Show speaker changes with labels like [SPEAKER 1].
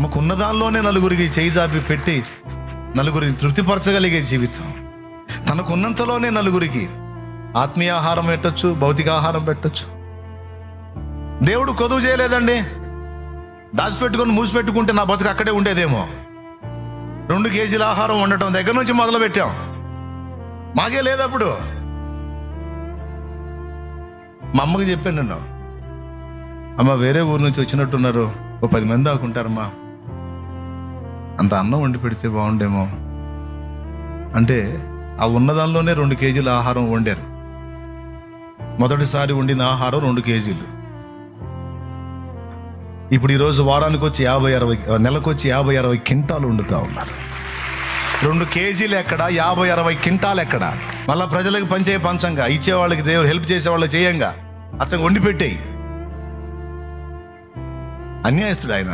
[SPEAKER 1] తమకున్న దానిలోనే నలుగురికి చేయి జాపి పెట్టి నలుగురిని తృప్తిపరచగలిగే జీవితం, తనకున్నంతలోనే నలుగురికి ఆత్మీయ ఆహారం పెట్టచ్చు, భౌతిక ఆహారం పెట్టచ్చు. దేవుడు కొదువు చేయలేదండి. దాచిపెట్టుకొని మూసిపెట్టుకుంటే నా బతుకు అక్కడే ఉండేదేమో. 2 కేజీల ఆహారం వండటం దగ్గర నుంచి మొదలు పెట్టాం. మాకే లేదు అప్పుడు. మా అమ్మకి చెప్పాను నేను, అమ్మ వేరే ఊరు నుంచి వచ్చినట్టున్నారు, 10 మంది దాకుంటారమ్మా, అంత అన్నం వండి పెడితే బాగుండేమో అంటే ఆ ఉన్నదానిలోనే 2 కేజీల ఆహారం వండారు. మొదటిసారి వండిన ఆహారం 2 కేజీలు. ఇప్పుడు ఈరోజు వారానికి వచ్చి 50-60, నెలకు వచ్చి 50-60 క్వింటాలు వండుతూ ఉన్నారు. 2 కేజీలు ఎక్కడ, 50-60 క్వింటాలు ఎక్కడ? మళ్ళీ ప్రజలకు పంచంగా, ఇచ్చేవాళ్ళకి దేవుడు హెల్ప్ చేసేవాళ్ళకి చేయంగా అచ్చంగా వండి పెట్టేయి. అన్యాయస్తుడు ఆయన.